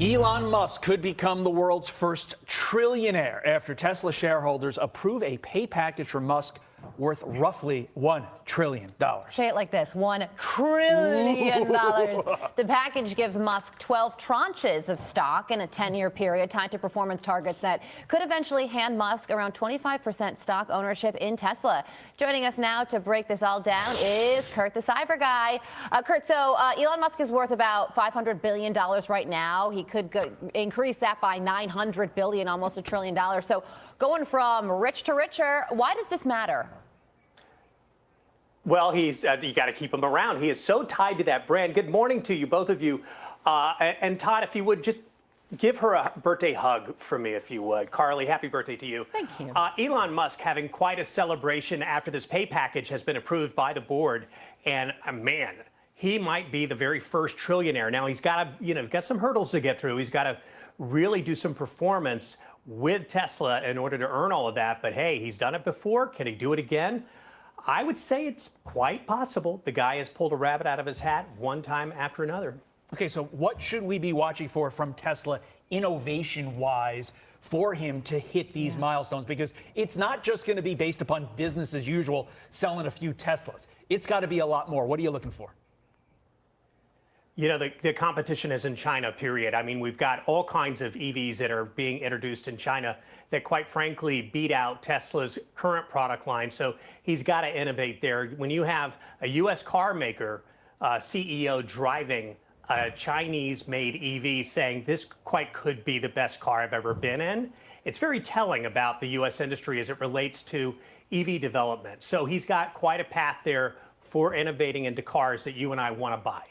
Elon Musk could become the world's first trillionaire after Tesla shareholders approve a pay package for Musk worth roughly $1 trillion. Say it like this, $1 trillion. The package gives Musk 12 tranches of stock in a 10-year period tied to performance targets that could eventually hand Musk around 25% stock ownership in Tesla. Joining us now to break this all down is Kurt, the cyber guy. Kurt, so Elon Musk is worth about $500 billion right now. He could increase that by $900 billion, almost $1 trillion. So going from rich to richer, why does this matter? Well, you got to keep him around. He is so tied to that brand. Good morning to you, both of you. And Todd, if you would just give her a birthday hug for me, if you would. Carly, happy birthday to you. Thank you. Elon Musk having quite a celebration after this pay package has been approved by the board. And man, he might be the very first trillionaire. Now, he's got to, got some hurdles to get through. He's got to really do some performance with Tesla in order to earn all of that. But hey, he's done it before. Can he do it again? I would say it's quite possible. The guy has pulled a rabbit out of his hat one time after another. Okay, so what should we be watching for from Tesla innovation-wise for him to hit these milestones? Because it's not just going to be based upon business as usual, selling a few Teslas. It's got to be a lot more. What are you looking for? The competition is in China, period. I mean, we've got all kinds of EVs that are being introduced in China that, quite frankly, beat out Tesla's current product line. So he's got to innovate there. When you have a U.S. car maker CEO driving a Chinese-made EV saying this quite could be the best car I've ever been in, it's very telling about the U.S. industry as it relates to EV development. So he's got quite a path there for innovating into cars that you and I want to buy.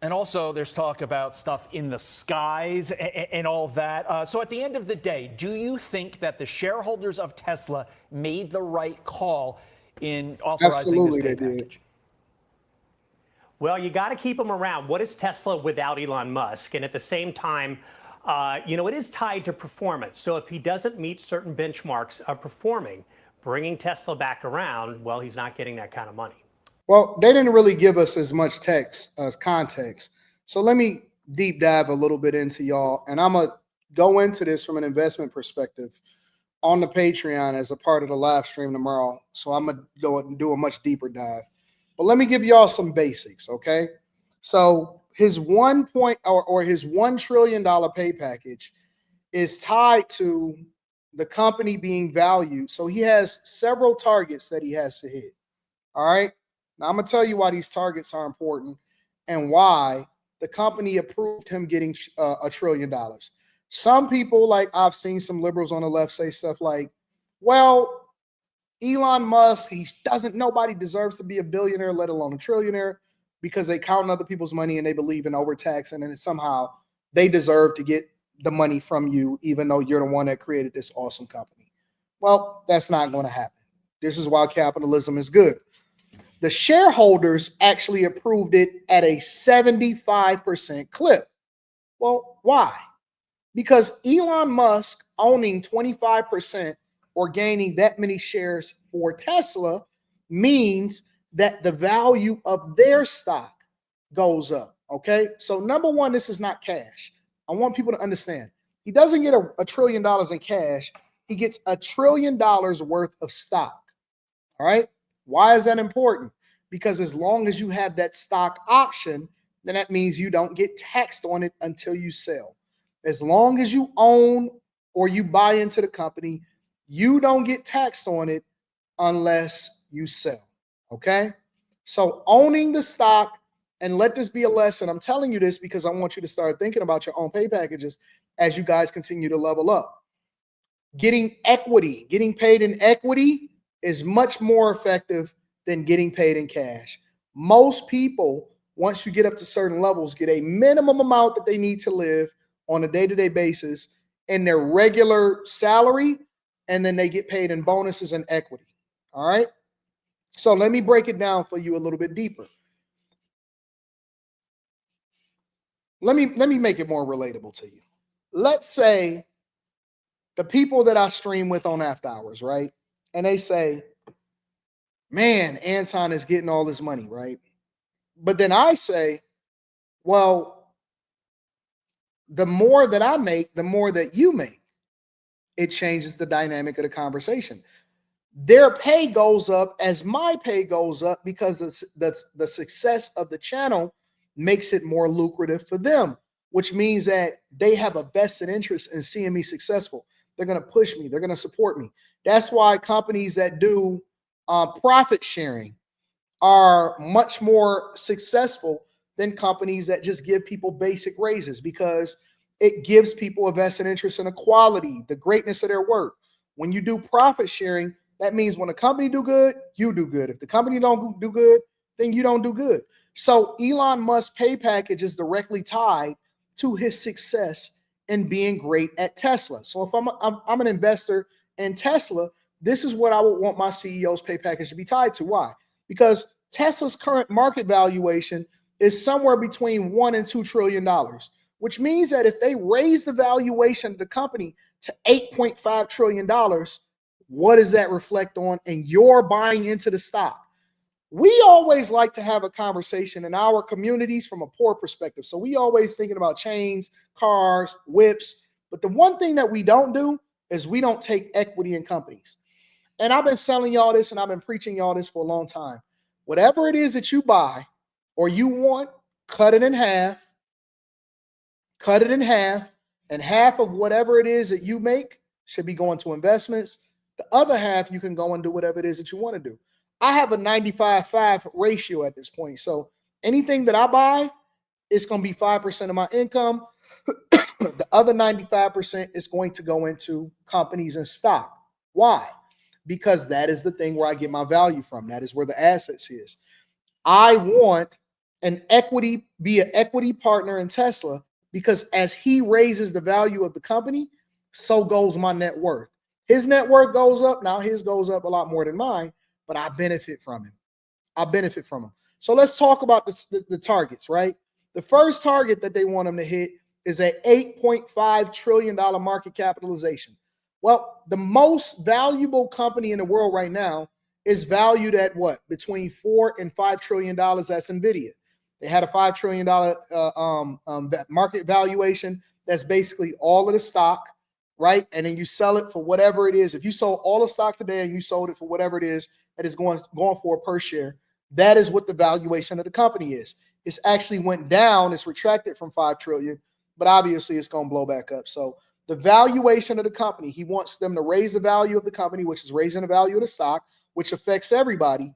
And also, there's talk about stuff in the skies and all that. So at the end of the day, do you think that the shareholders of Tesla made the right call in authorizing this pay package? Well, you got to keep them around. What is Tesla without Elon Musk? And at the same time, it is tied to performance. So if he doesn't meet certain benchmarks of performing, bringing Tesla back around, well, he's not getting that kind of money. Well, they didn't really give us as much text as context. So let me deep dive a little bit into y'all. And I'm going to go into this from an investment perspective on the Patreon as a part of the live stream tomorrow. So I'm going to go and do a much deeper dive. But let me give y'all some basics, okay? So his his $1 trillion pay package is tied to the company being valued. So he has several targets that he has to hit, all right? Now, I'm going to tell you why these targets are important and why the company approved him getting $1 trillion. Some people, like I've seen some liberals on the left say stuff like, well, Elon Musk, nobody deserves to be a billionaire, let alone a trillionaire, because they count on other people's money and they believe in overtaxing, and somehow they deserve to get the money from you, even though you're the one that created this awesome company. Well, that's not going to happen. This is why capitalism is good. The shareholders actually approved it at a 75% clip. Well, why? Because Elon Musk owning 25% or gaining that many shares for Tesla means that the value of their stock goes up, okay? So number one, this is not cash. I want people to understand. He doesn't get $1 trillion in cash. He gets $1 trillion worth of stock, all right? Why is that important? Because as long as you have that stock option, then that means you don't get taxed on it until you sell. As long as you own or you buy into the company, you don't get taxed on it unless you sell, okay? So owning the stock, and let this be a lesson. I'm telling you this because I want you to start thinking about your own pay packages as you guys continue to level up. Getting equity, getting paid in equity is much more effective than getting paid in cash. Most people, once you get up to certain levels, get a minimum amount that they need to live on a day-to-day basis in their regular salary, and then they get paid in bonuses and equity. All right? So let me break it down for you a little bit deeper. Let me make it more relatable to you. Let's say the people that I stream with on After Hours, right? And they say, man, Anton is getting all this money, right? But then I say, well, the more that I make, the more that you make. It changes the dynamic of the conversation. Their pay goes up as my pay goes up because the success of the channel makes it more lucrative for them, which means that they have a vested interest in seeing me successful. They're going to push me. They're going to support me. That's why companies that do profit sharing are much more successful than companies that just give people basic raises, because it gives people a vested interest in the quality, the greatness of their work. When you do profit sharing, that means when a company do good, you do good. If the company don't do good, then you don't do good. So Elon Musk's pay package is directly tied to his success in being great at Tesla. So if I'm an investor in Tesla, this is what I would want my CEO's pay package to be tied to. Why? Because Tesla's current market valuation is somewhere between $1 and $2 trillion, which means that if they raise the valuation of the company to $8.5 trillion, what does that reflect on? And you're buying into the stock. We always like to have a conversation in our communities from a poor perspective. So we always thinking about chains, cars, whips. But the one thing that we don't do is we don't take equity in companies. And I've been selling y'all this and I've been preaching y'all this for a long time. Whatever it is that you buy or you want, cut it in half, and half of whatever it is that you make should be going to investments. The other half, you can go and do whatever it is that you want to do. I have a 95-5 ratio at this point. So anything that I buy, it's going to be 5% of my income. The other 95% is going to go into companies and stock. Why? Because that is the thing where I get my value from. That is where the assets is. I want be an equity partner in Tesla, because as he raises the value of the company, so goes my net worth. His net worth goes up. Now his goes up a lot more than mine, but I benefit from him. So let's talk about the targets, right? The first target that they want him to hit is an $8.5 trillion market capitalization. Well, the most valuable company in the world right now is valued at what? Between $4 and $5 trillion. That's NVIDIA. They had a $5 trillion market valuation. That's basically all of the stock, right? And then you sell it for whatever it is. If you sold all the stock today and you sold it for whatever it is that is going for per share, that is what the valuation of the company is. It's actually went down. It's retracted from 5 trillion, but obviously it's going to blow back up. So the valuation of the company, he wants them to raise the value of the company, which is raising the value of the stock, which affects everybody,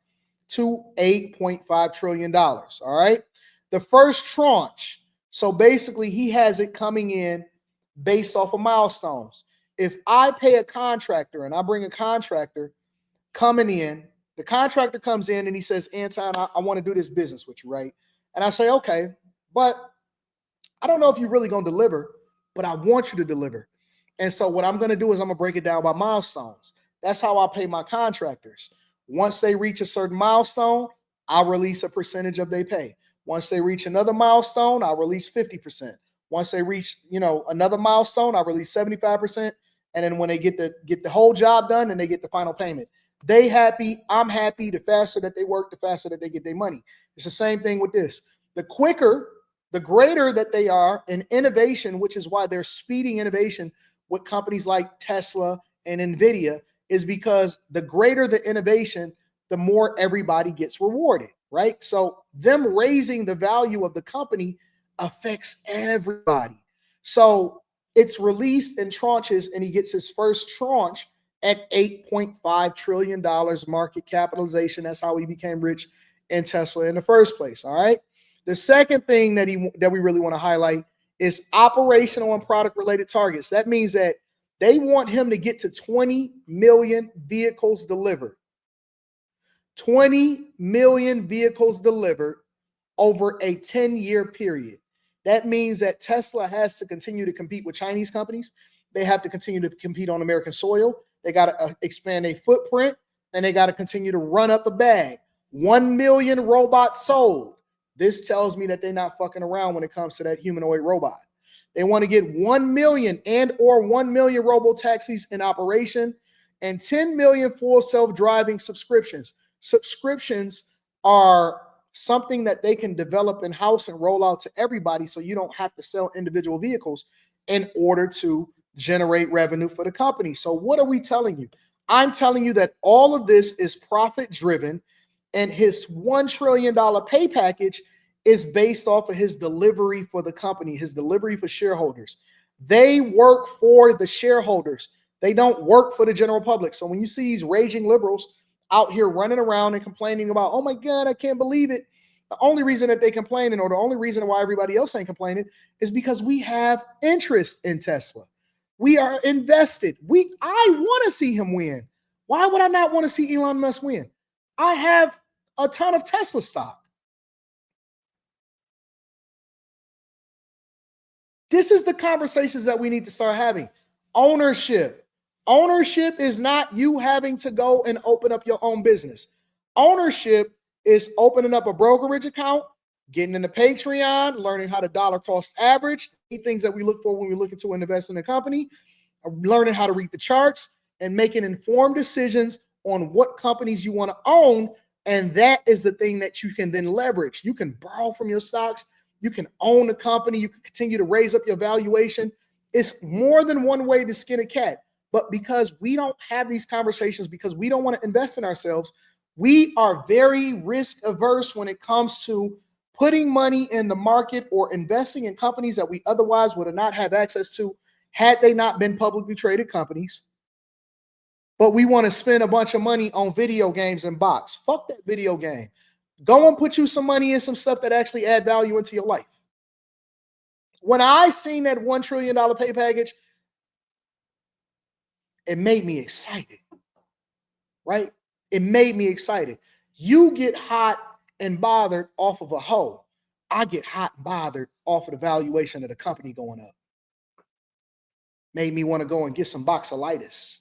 to $8.5 trillion. All right. The first tranche. So basically he has it coming in based off of milestones. If I pay a contractor and I bring a contractor coming in, the contractor comes in and he says, Anton, I want to do this business with you, right? And I say, okay, but I don't know if you're really going to deliver, but I want you to deliver. And so what I'm going to do is I'm going to break it down by milestones. That's how I pay my contractors. Once they reach a certain milestone, I'll release a percentage of their pay. Once they reach another milestone, I'll release 50%. Once they reach, another milestone, I'll release 75%. And then when they get the whole job done and they get the final payment, they happy, I'm happy. The faster that they work, the faster that they get their money. It's the same thing with this. The quicker, the greater that they are in innovation, which is why they're speeding innovation with companies like Tesla and NVIDIA, is because the greater the innovation, the more everybody gets rewarded, right? So them raising the value of the company affects everybody. So it's released in tranches, and he gets his first tranche at $8.5 trillion market capitalization. That's how he became rich in Tesla in the first place. All right. The second thing that we really want to highlight is operational and product related targets. That means that they want him to get to 20 million vehicles delivered. 20 million vehicles delivered over a 10-year period. That means that Tesla has to continue to compete with Chinese companies. They have to continue to compete on American soil. They got to expand their footprint, and they got to continue to run up a bag. 1 million robots sold. This tells me that they're not fucking around when it comes to that humanoid robot. They want to get 1 million or 1 million robo-taxis in operation and 10 million full self-driving subscriptions. Subscriptions are something that they can develop in-house and roll out to everybody so you don't have to sell individual vehicles in order to generate revenue for the company. So what are we telling you? I'm telling you that all of this is profit-driven, and his $1 trillion pay package is based off of his delivery for the company, his delivery for shareholders. They work for the shareholders. They don't work for the general public. So when you see these raging liberals out here running around and complaining about, oh my God, I can't believe it. The only reason that they complaining, or the only reason why everybody else ain't complaining, is because we have interest in Tesla. We are invested. I want to see him win. Why would I not want to see Elon Musk win? I have a ton of Tesla stock. This is the conversations that we need to start having. Ownership. Ownership is not you having to go and open up your own business. Ownership is opening up a brokerage account, getting into Patreon, learning how to dollar cost average, the things that we look for when we're looking to invest in a company, learning how to read the charts, and making informed decisions on what companies you want to own. And that is the thing that you can then leverage. You can borrow from your stocks. You can own the company. You can continue to raise up your valuation. It's more than one way to skin a cat. But because we don't have these conversations, because we don't want to invest in ourselves, we are very risk averse when it comes to putting money in the market or investing in companies that we otherwise would not have access to had they not been publicly traded companies. But we want to spend a bunch of money on video games and bots. Fuck that video game. Go and put you some money in some stuff that actually add value into your life. When I seen that $1 trillion pay package, it made me excited, right? It made me excited. You get hot and bothered off of a hoe. I get hot and bothered off of the valuation of the company going up. Made me want to go and get some boxolitis.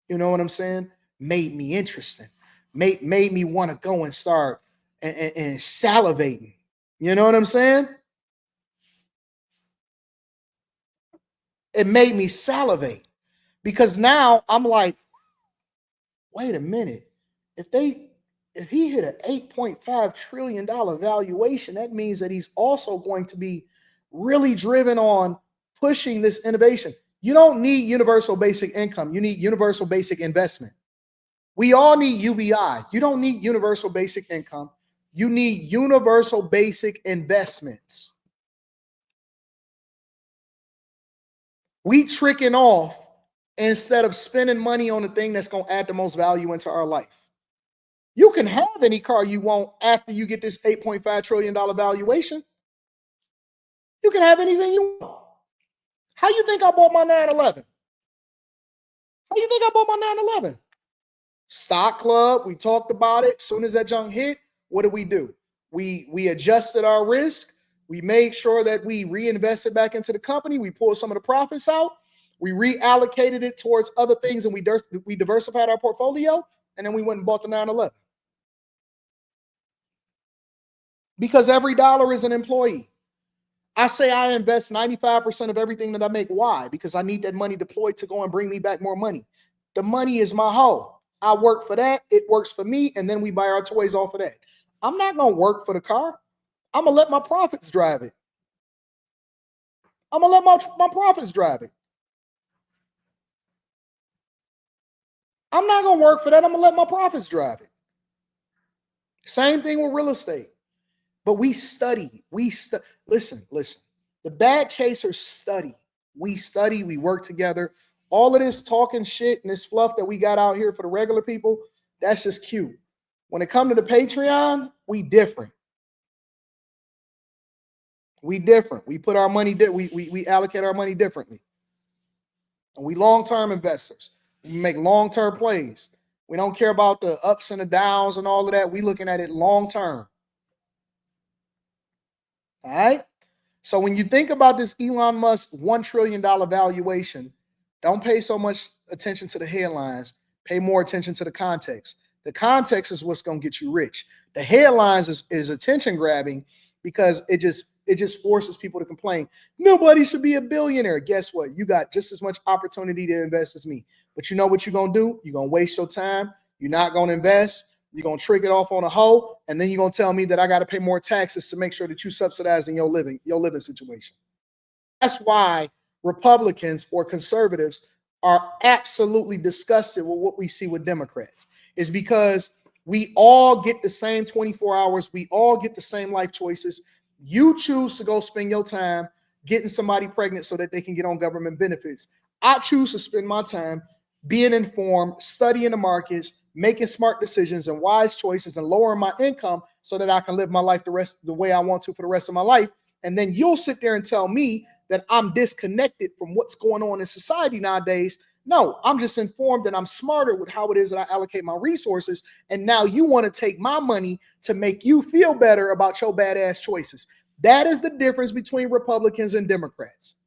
You know what I'm saying? Made me interesting. Made me want to go and start and salivating. You know what I'm saying? It made me salivate because now I'm like, wait a minute. If he hit an $8.5 trillion valuation, that means that he's also going to be really driven on pushing this innovation. You don't need universal basic income. You need universal basic investment. We all need UBI. You don't need universal basic income. You need universal basic investments. We tricking off instead of spending money on the thing that's going to add the most value into our life. You can have any car you want after you get this $8.5 trillion valuation. You can have anything you want. How you think I bought my 911? How you think I bought my 911? Stock club, we talked about it. As soon as that junk hit, what did we do? We adjusted our risk. We made sure that we reinvested back into the company. We pulled some of the profits out. We reallocated it towards other things, and we diversified our portfolio. And then we went and bought the 911. Because every dollar is an employee. I say I invest 95% of everything that I make. Why? Because I need that money deployed to go and bring me back more money. The money is my hoe. I work for that. It works for me. And then we buy our toys off of that. I'm not going to work for the car. I'm going to let my profits drive it. I'm going to let my profits drive it. I'm not going to work for that. I'm going to let my profits drive it. Same thing with real estate. But we study. Listen. The bad chasers study. We study. We work together. All of this talking shit and this fluff that we got out here for the regular people, that's just cute. When it comes to the Patreon, we different. We different. We put our money, we allocate our money differently. And we long-term investors. We make long-term plays. We don't care about the ups and the downs and all of that. We looking at it long-term. All right? So when you think about this Elon Musk $1 trillion valuation, don't pay so much attention to the headlines. Pay more attention to the context. The context is what's going to get you rich. The headlines is attention grabbing because it just forces people to complain. Nobody should be a billionaire. Guess what? You got just as much opportunity to invest as me. But you know what you're going to do? You're going to waste your time. You're not going to invest. You're going to trick it off on a hoe, and then you're going to tell me that I got to pay more taxes to make sure that you subsidizing your living situation. That's why Republicans or conservatives are absolutely disgusted with what we see with Democrats. Is because we all get the same 24 hours. We all get the same life choices. You choose to go spend your time getting somebody pregnant so that they can get on government benefits. I choose to spend my time being informed, studying the markets, making smart decisions and wise choices, and lowering my income so that I can live my life the way I want to for the rest of my life. And then you'll sit there and tell me that I'm disconnected from what's going on in society nowadays. No, I'm just informed and I'm smarter with how it is that I allocate my resources. And now you want to take my money to make you feel better about your badass choices. That is the difference between Republicans and Democrats.